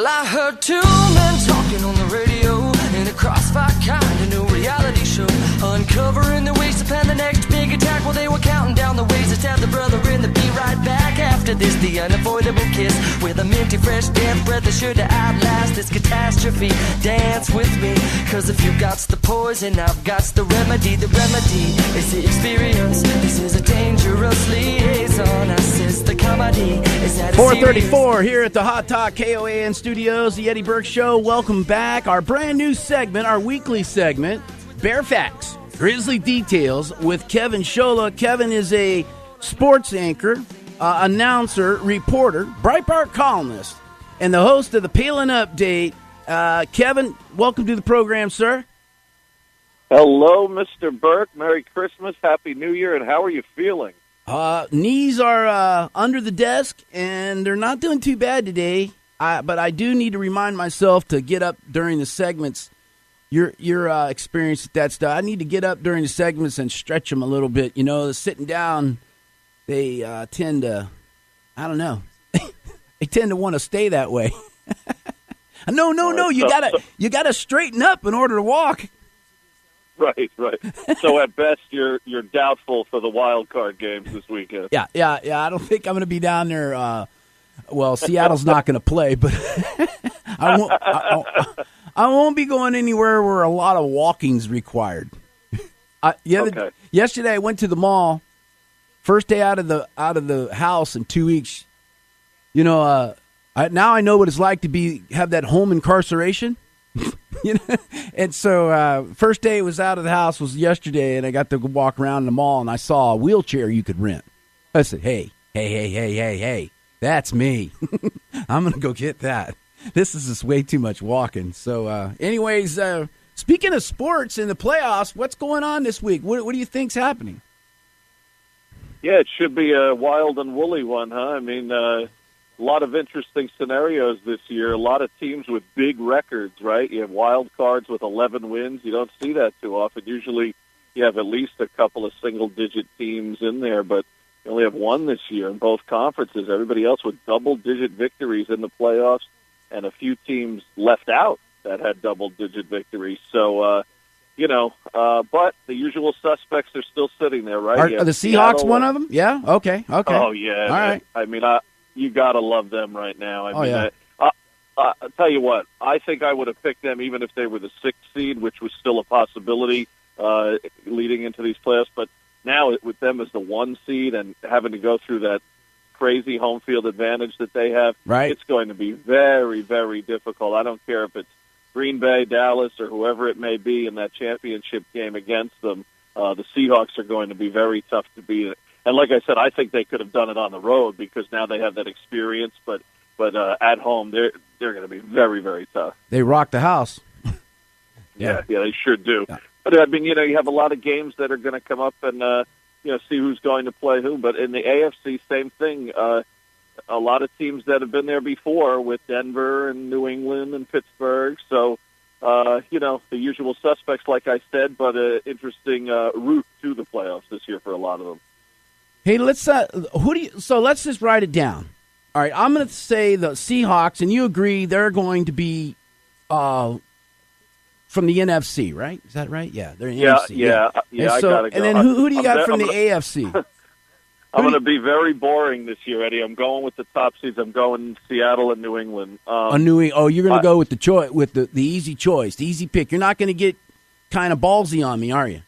Well, I heard two men talking on the radio in a crossfire kind of new reality show, uncovering the ways to plan the next big attack. While they were counting down the ways to stab the brother in the be right back after this, the unavoidable kiss with a minty fresh death breath is sure to outlast this catastrophe. Dance with me, cause if you got the poison, I've got the remedy. The remedy is the experience. This is a dangerous liaison. I says the comedy is at 4:34 here at the Hot Talk KOAN Studios, the Eddie Burke Show. Welcome back. Our brand new segment, our weekly segment, Bear Facts, Grizzly Details with Kevin Shola. Kevin is a sports anchor, announcer, reporter, Breitbart columnist, and the host of the Palin Update. Kevin, welcome to the program, sir. Hello, Mr. Burke. Merry Christmas, Happy New Year, and how are you feeling? Knees are under the desk, and they're not doing too bad today. But I do need to remind myself to get up during the segments. Your experience with that stuff. I need to get up during the segments and stretch them a little bit. You know, sitting down, they tend to, I don't know, they tend to want to stay that way. No. You gotta straighten up in order to walk. Right. So at best, you're doubtful for the wild card games this weekend. Yeah. I don't think I'm going to be down there. Well, Seattle's not going to play, but I won't be going anywhere where a lot of walking's required. Yesterday, I went to the mall. First day out of the house in 2 weeks. You know, now I know what it's like to have that home incarceration. You know, and so first day was out of the house was yesterday, and I got to walk around the mall, and I saw a wheelchair you could rent. I said, hey, that's me. I'm going to go get that. This is just way too much walking. So anyways, speaking of sports in the playoffs, what's going on this week? What do you think's happening? Yeah, it should be a wild and woolly one, huh? I mean, a lot of interesting scenarios this year. A lot of teams with big records, right? You have wild cards with 11 wins. You don't see that too often. Usually you have at least a couple of single-digit teams in there, but you only have one this year in both conferences. Everybody else with double-digit victories in the playoffs, and a few teams left out that had double-digit victories. So, but the usual suspects are still sitting there, right? Are the Seahawks Seattle, one of them? Yeah? Okay. Oh, yeah. All right. I mean, you got to love them right now. Yeah. I'll tell you what, I think I would have picked them even if they were the 6th seed, which was still a possibility leading into these playoffs. But now with them as the 1 seed and having to go through that crazy home field advantage that they have, right, it's going to be very, very difficult. I don't care if it's Green Bay, Dallas, or whoever it may be in that championship game against them. The Seahawks are going to be very tough to beat. And like I said, I think they could have done it on the road because now they have that experience. But at home, they're going to be very, very tough. They rock the house. Yeah, they sure do. Yeah. But I mean, you have a lot of games that are going to come up and see who's going to play who. But in the AFC, same thing. A lot of teams that have been there before with Denver and New England and Pittsburgh. So, the usual suspects, like I said, but an interesting route to the playoffs this year for a lot of them. Hey, let's let's just write it down. All right, I'm going to say the Seahawks, and you agree they're going to be from the NFC, right? Is that right? Yeah, they're in the NFC. Yeah. I got to go. And then who do you got from the AFC? I'm going to be very boring this year, Eddie. I'm going with the top seeds. I'm going Seattle and New England. You're going to go with the easy choice, the easy pick. You're not going to get kind of ballsy on me, are you?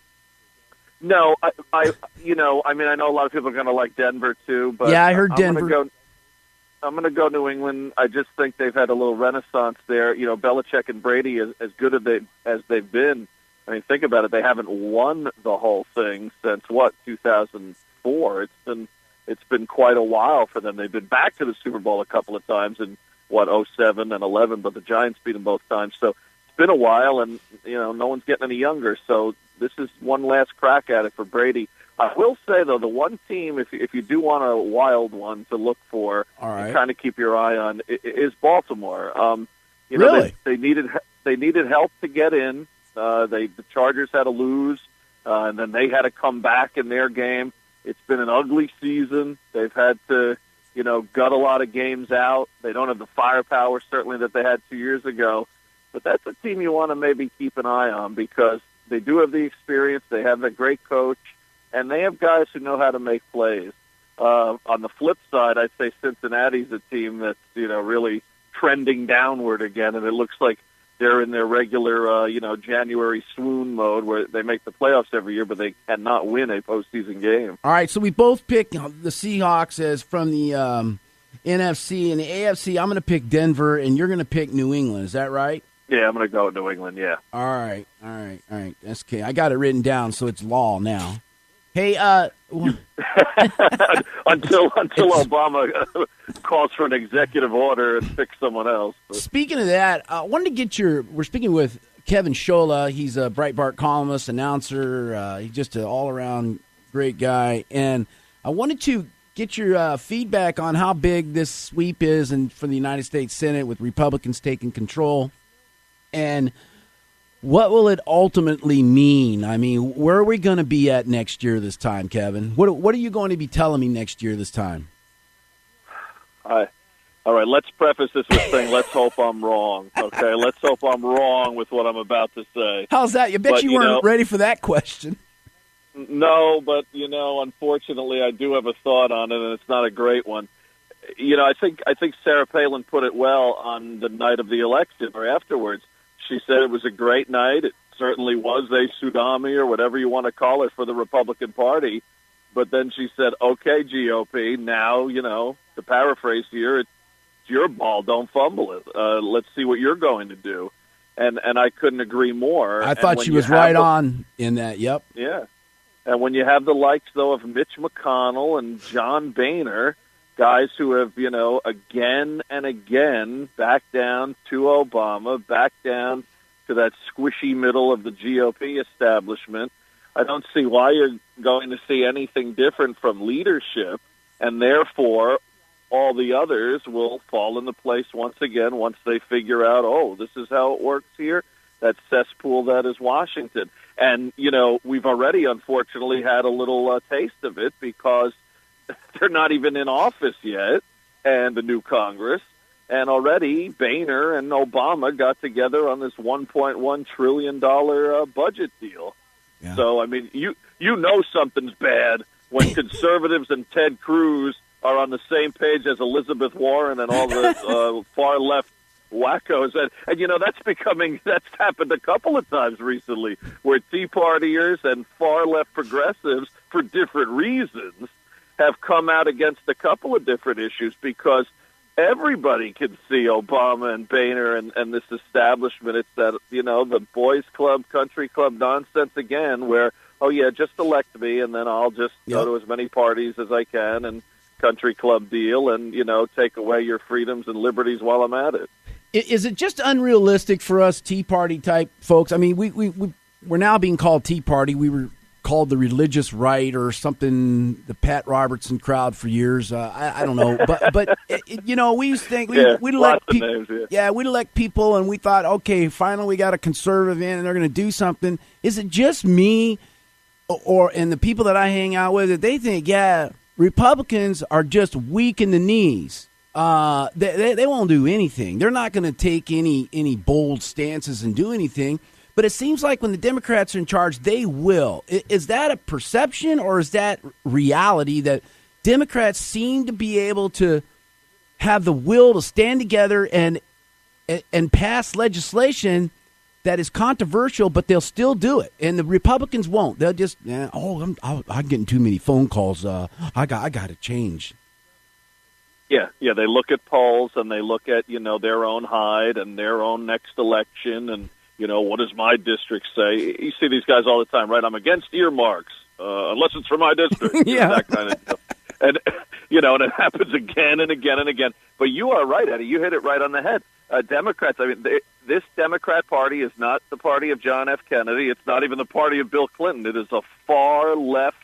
No, I know a lot of people are going to like Denver too, but yeah, I heard Denver. I'm going to go New England. I just think they've had a little renaissance there. You know, Belichick and Brady, as good as they've been. I mean, think about it. They haven't won the whole thing since 2004. It's been quite a while for them. They've been back to the Super Bowl a couple of times in 07 and 11, but the Giants beat them both times. So it's been a while, and no one's getting any younger. So this is one last crack at it for Brady. I will say, though, the one team, if you do want a wild one to look for and kind of keep your eye on, is Baltimore. Really? They needed help to get in. The Chargers had to lose, and then they had to come back in their game. It's been an ugly season. They've had to, gut a lot of games out. They don't have the firepower, certainly, that they had 2 years ago. But that's a team you want to maybe keep an eye on because they do have the experience. They have a great coach, and they have guys who know how to make plays. On the flip side, I'd say Cincinnati's a team that's, really trending downward again, and it looks like they're in their regular, January swoon mode where they make the playoffs every year, but they cannot win a postseason game. All right, so we both picked the Seahawks as from the NFC and the AFC. I'm going to pick Denver, and you're going to pick New England. Is that right? Yeah, I'm going to go with New England, yeah. All right. That's okay. I got it written down, so it's law now. Hey, until Obama calls for an executive order and picks someone else. But. Speaking of that, I wanted to get we're speaking with Kevin Schola. He's a Breitbart columnist, announcer. He's just an all-around great guy. And I wanted to get your feedback on how big this sweep is for the United States Senate with Republicans taking control. And what will it ultimately mean? I mean, where are we going to be at next year this time, Kevin? What are you going to be telling me next year this time? All right, let's preface this with saying, let's hope I'm wrong, okay? Let's hope I'm wrong with what I'm about to say. How's that? You bet you weren't ready for that question. No, but, unfortunately, I do have a thought on it, and it's not a great one. I think Sarah Palin put it well on the night of the election or afterwards. She said it was a great night. It certainly was a tsunami or whatever you want to call it for the Republican Party. But then she said, okay, GOP, now, to paraphrase here, it's your ball. Don't fumble it. Let's see what you're going to do. And I couldn't agree more. I thought she was right on in that, yep. Yeah. And when you have the likes, though, of Mitch McConnell and John Boehner, guys who have, again and again backed down to Obama, backed down to that squishy middle of the GOP establishment, I don't see why you're going to see anything different from leadership, and therefore all the others will fall into place once again once they figure out, this is how it works here, that cesspool that is Washington. And, we've already, unfortunately, had a little taste of it because they're not even in office yet, and the new Congress. And already Boehner and Obama got together on this $1.1 trillion budget deal. Yeah. So, I mean, you know something's bad when conservatives and Ted Cruz are on the same page as Elizabeth Warren and all the far-left wackos. And that's happened a couple of times recently, where Tea Partiers and far-left progressives, for different reasons, have come out against a couple of different issues because everybody can see Obama and Boehner and this establishment. It's that, the boys club, country club nonsense again where, just elect me and then I'll just go to as many parties as I can and country club deal and, take away your freedoms and liberties while I'm at it. Is it just unrealistic for us Tea Party type folks? I mean, we're now being called Tea Party. We were called the religious right or something, the Pat Robertson crowd for years. I don't know, but we used to think we'd elect people. We'd elect people, and we thought, okay, finally we got a conservative in, and they're going to do something. Is it just me, and the people that I hang out with, that they think, Republicans are just weak in the knees? They won't do anything. They're not going to take any bold stances and do anything. But it seems like when the Democrats are in charge, they will. Is that a perception or is that reality that Democrats seem to be able to have the will to stand together and pass legislation that is controversial, but they'll still do it, and the Republicans won't? They'll just, I'm getting too many phone calls. I got to change. Yeah, they look at polls and they look at their own hide and their own next election and. What does my district say? You see these guys all the time, right? I'm against earmarks, unless it's for my district. Yeah. That kind of stuff. And, and it happens again and again and again. But you are right, Eddie. You hit it right on the head. Democrats, this Democrat Party is not the party of John F. Kennedy. It's not even the party of Bill Clinton. It is a far-left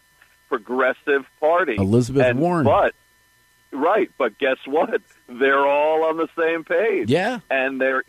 progressive party. Elizabeth Warren. But guess what? They're all on the same page. Yeah. And they're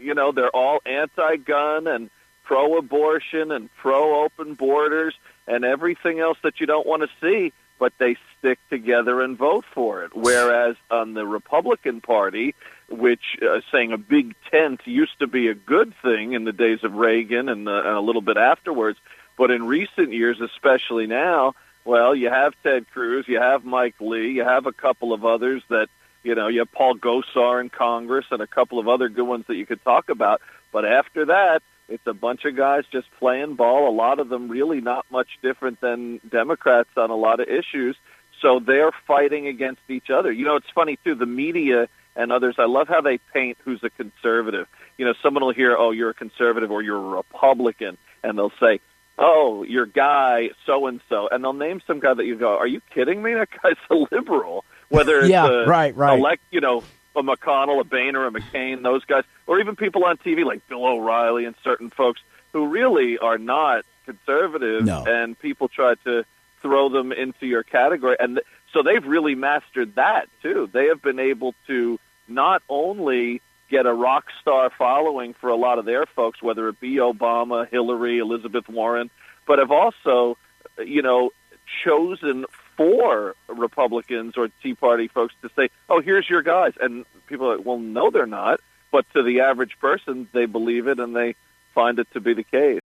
all anti-gun and pro-abortion and pro-open borders and everything else that you don't want to see. but they stick together and vote for it. Whereas on the Republican Party, which saying a big tent used to be a good thing in the days of Reagan and a little bit afterwards, but in recent years, especially now, well, you have Ted Cruz, you have Mike Lee, you have a couple of others that, you have Paul Gosar in Congress and a couple of other good ones that you could talk about. But after that, it's a bunch of guys just playing ball, a lot of them really not much different than Democrats on a lot of issues. So they're fighting against each other. It's funny, too, the media and others, I love how they paint who's a conservative. Someone will hear, oh, you're a conservative or you're a Republican, and they'll say, oh, your guy so-and-so, and they'll name some guy that you go, are you kidding me? That guy's a liberal. Whether it's right. A McConnell, a Boehner, a McCain, those guys, or even people on TV like Bill O'Reilly and certain folks who really are not conservative, and people try to throw them into your category. And so they've really mastered that, too. They have been able to not only get a rock star following for a lot of their folks, whether it be Obama, Hillary, Elizabeth Warren, but have also, chosen for Republicans or Tea Party folks to say, oh, here's your guys. And people are like, well, no, they're not. But to the average person, they believe it and they find it to be the case.